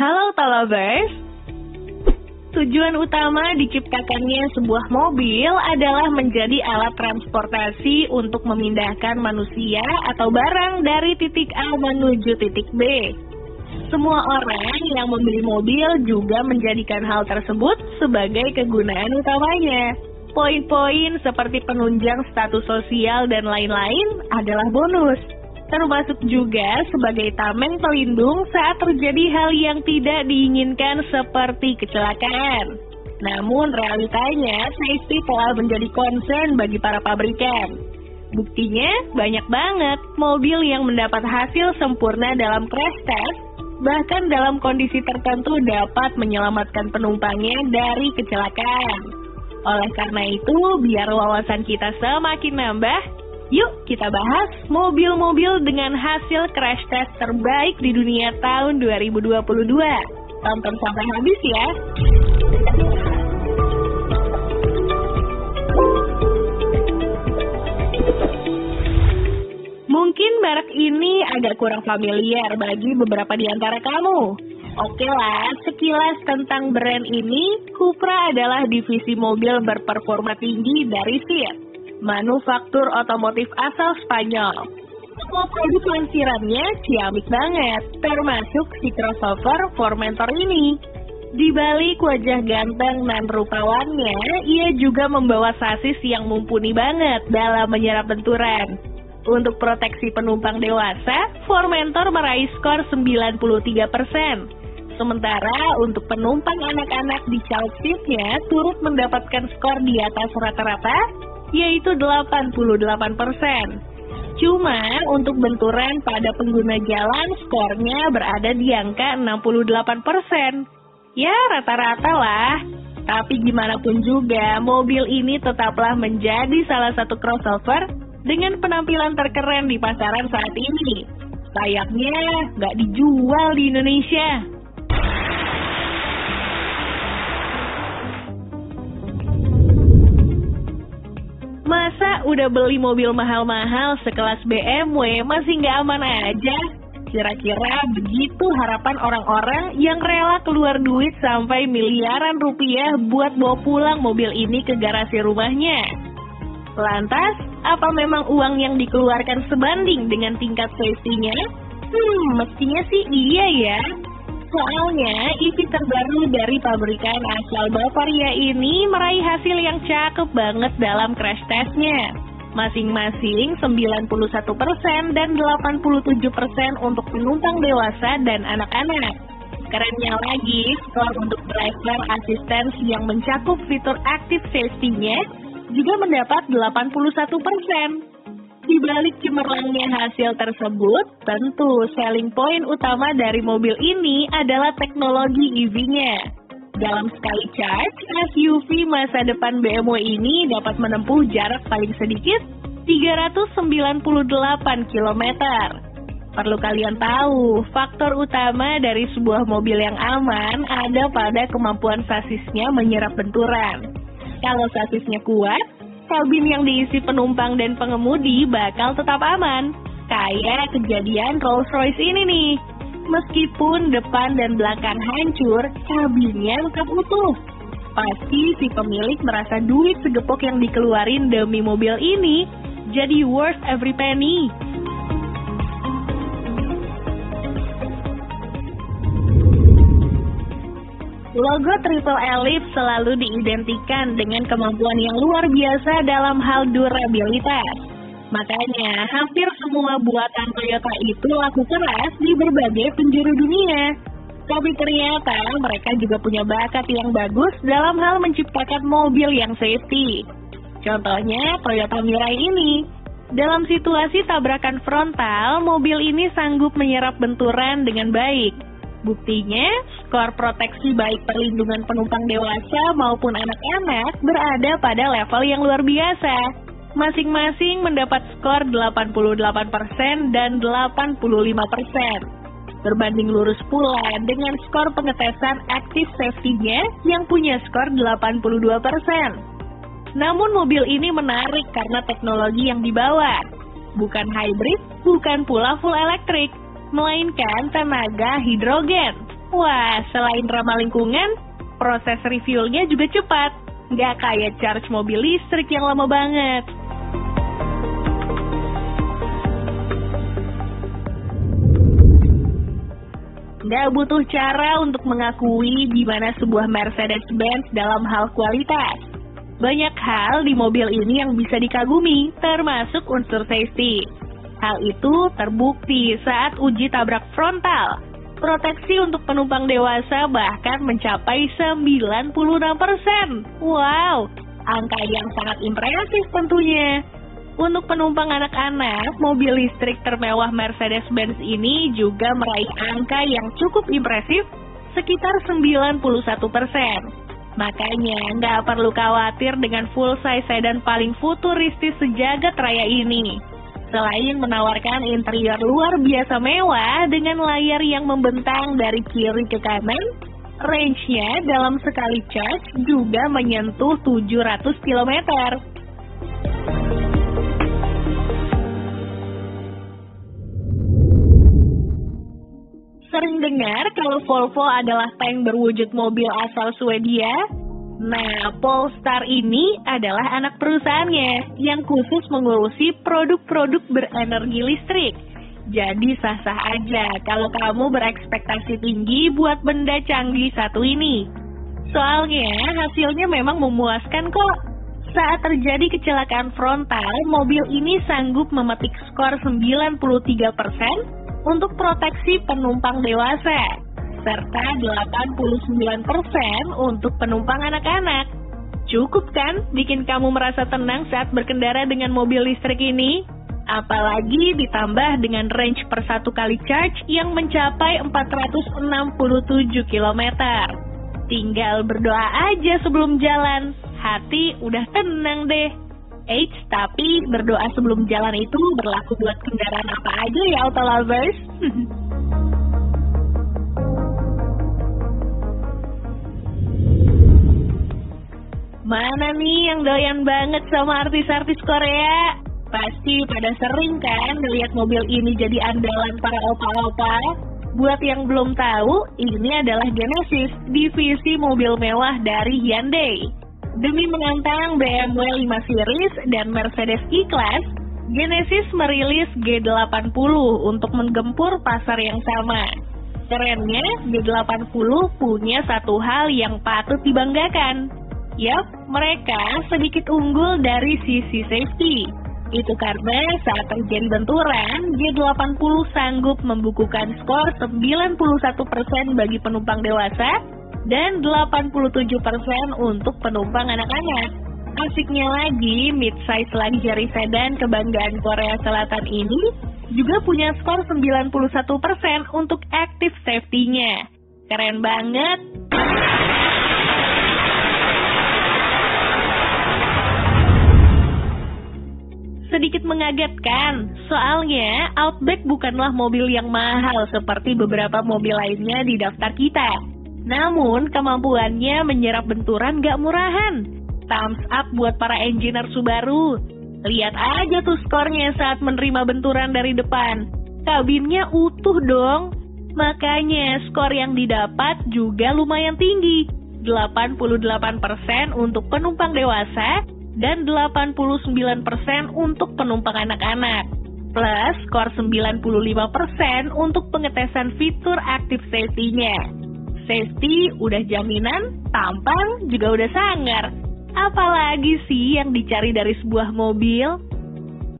Halo Talabers, tujuan utama diciptakannya sebuah mobil adalah menjadi alat transportasi untuk memindahkan manusia atau barang dari titik A menuju titik B. Semua orang yang membeli mobil juga menjadikan hal tersebut sebagai kegunaan utamanya. Poin-poin seperti penunjang status sosial dan lain-lain adalah bonus, termasuk juga sebagai tameng pelindung saat terjadi hal yang tidak diinginkan seperti kecelakaan. Namun realitanya, safety telah menjadi concern bagi para pabrikan. Buktinya, banyak banget mobil yang mendapat hasil sempurna dalam crash test, bahkan dalam kondisi tertentu dapat menyelamatkan penumpangnya dari kecelakaan. Oleh karena itu, biar wawasan kita semakin nambah, yuk kita bahas mobil-mobil dengan hasil crash test terbaik di dunia tahun 2022. Tonton sampai habis ya. Mungkin merek ini agak kurang familiar bagi beberapa di antara kamu. Oke lah, sekilas tentang brand ini, Cupra adalah divisi mobil berperforma tinggi dari Fiat, manufaktur otomotif asal Spanyol. Semua produk lansirannya ciamik banget, termasuk si crossover Formentor ini. Di balik wajah ganteng dan rupawannya, ia juga membawa sasis yang mumpuni banget dalam menyerap benturan. Untuk proteksi penumpang dewasa, Formentor meraih skor 93%. Sementara untuk penumpang anak-anak di child seat-nya turut mendapatkan skor di atas rata-rata, yaitu 88%. Cuma untuk benturan pada pengguna jalan skornya berada di angka 68%. Ya rata-rata lah. Tapi gimana pun juga, mobil ini tetaplah menjadi salah satu crossover dengan penampilan terkeren di pasaran saat ini. Sayangnya nggak dijual di Indonesia. Masa udah beli mobil mahal-mahal sekelas BMW masih nggak aman aja? Kira-kira begitu harapan orang-orang yang rela keluar duit sampai miliaran rupiah buat bawa pulang mobil ini ke garasi rumahnya. Lantas, apa memang uang yang dikeluarkan sebanding dengan tingkat safety-nya? Mestinya sih iya ya. Soalnya, EV terbaru dari pabrikan asal Bavaria ini meraih hasil yang cakep banget dalam crash test-nya. Masing-masing 91% dan 87% untuk penumpang dewasa dan anak-anak. Kerennya lagi, skor untuk driver assistance yang mencakup fitur active safety-nya juga mendapat 81%. Di balik cemerlangnya hasil tersebut, tentu selling point utama dari mobil ini adalah teknologi EV-nya. Dalam sekali charge, SUV masa depan BMW ini dapat menempuh jarak paling sedikit 398 km. Perlu kalian tahu, faktor utama dari sebuah mobil yang aman ada pada kemampuan sasisnya menyerap benturan. Kalau sasisnya kuat, kabin yang diisi penumpang dan pengemudi bakal tetap aman. Kayak kejadian Rolls-Royce ini nih. Meskipun depan dan belakang hancur, kabinnya tetap utuh. Pasti si pemilik merasa duit segepok yang dikeluarin demi mobil ini jadi worth every penny. Logo Triple Ellipse selalu diidentikan dengan kemampuan yang luar biasa dalam hal durabilitas. Makanya, hampir semua buatan Toyota itu laku keras di berbagai penjuru dunia. Tapi ternyata mereka juga punya bakat yang bagus dalam hal menciptakan mobil yang safety. Contohnya Toyota Mirai ini. Dalam situasi tabrakan frontal, mobil ini sanggup menyerap benturan dengan baik. Buktinya, skor proteksi baik perlindungan penumpang dewasa maupun anak-anak berada pada level yang luar biasa. Masing-masing mendapat skor 88% dan 85%. Berbanding lurus pula dengan skor pengetesan active safety-nya yang punya skor 82%. Namun mobil ini menarik karena teknologi yang dibawa. Bukan hybrid, bukan pula full elektrik, melainkan tenaga hidrogen. Wah, selain ramah lingkungan, proses refuelnya juga cepat. Nggak kayak charge mobil listrik yang lama banget. Nggak butuh cara untuk mengakui di mana sebuah Mercedes-Benz dalam hal kualitas. Banyak hal di mobil ini yang bisa dikagumi, termasuk unsur safety. Hal itu terbukti saat uji tabrak frontal. Proteksi untuk penumpang dewasa bahkan mencapai 96%. Wow, angka yang sangat impresif tentunya. Untuk penumpang anak-anak, mobil listrik termewah Mercedes-Benz ini juga meraih angka yang cukup impresif, sekitar 91%. Makanya nggak perlu khawatir dengan full size sedan paling futuristis sejagat raya ini. Selain menawarkan interior luar biasa mewah dengan layar yang membentang dari kiri ke kanan, range-nya dalam sekali charge juga menyentuh 700 km. Sering dengar kalau Volvo adalah tank berwujud mobil asal Swedia? Nah, Polestar ini adalah anak perusahaannya yang khusus mengurusi produk-produk berenergi listrik. Jadi sah-sah aja kalau kamu berekspektasi tinggi buat benda canggih satu ini. Soalnya hasilnya memang memuaskan kok. Saat terjadi kecelakaan frontal, mobil ini sanggup memetik skor 93% untuk proteksi penumpang dewasa, serta 89% untuk penumpang anak-anak. Cukup kan bikin kamu merasa tenang saat berkendara dengan mobil listrik ini? Apalagi ditambah dengan range per satu kali charge yang mencapai 467 km. Tinggal berdoa aja sebelum jalan, hati udah tenang deh. Eits, tapi berdoa sebelum jalan itu berlaku buat kendaraan apa aja ya, auto lovers? Mana nih yang doyan banget sama artis-artis Korea? Pasti pada sering kan melihat mobil ini jadi andalan para opa-opa? Buat yang belum tahu, ini adalah Genesis, divisi mobil mewah dari Hyundai. Demi menantang BMW 5 Series dan Mercedes E-Class, Genesis merilis G80 untuk menggempur pasar yang sama. Kerennya, G80 punya satu hal yang patut dibanggakan. Yap, mereka sedikit unggul dari sisi safety. Itu karena saat terjadi benturan, G80 sanggup membukukan skor 91% bagi penumpang dewasa dan 87% untuk penumpang anak-anak. Asiknya lagi, mid-size luxury sedan kebanggaan Korea Selatan ini juga punya skor 91% untuk active safety-nya. Keren banget! Sedikit mengagetkan, soalnya Outback bukanlah mobil yang mahal seperti beberapa mobil lainnya di daftar kita. Namun, kemampuannya menyerap benturan gak murahan. Thumbs up buat para engineer Subaru. Lihat aja tuh skornya saat menerima benturan dari depan. Kabinnya utuh dong. Makanya skor yang didapat juga lumayan tinggi. 88% untuk penumpang dewasa dan 89% untuk penumpang anak-anak. Plus skor 95% untuk pengetesan fitur active safety-nya. Safety udah jaminan, tampang juga udah sangar. Apalagi sih yang dicari dari sebuah mobil?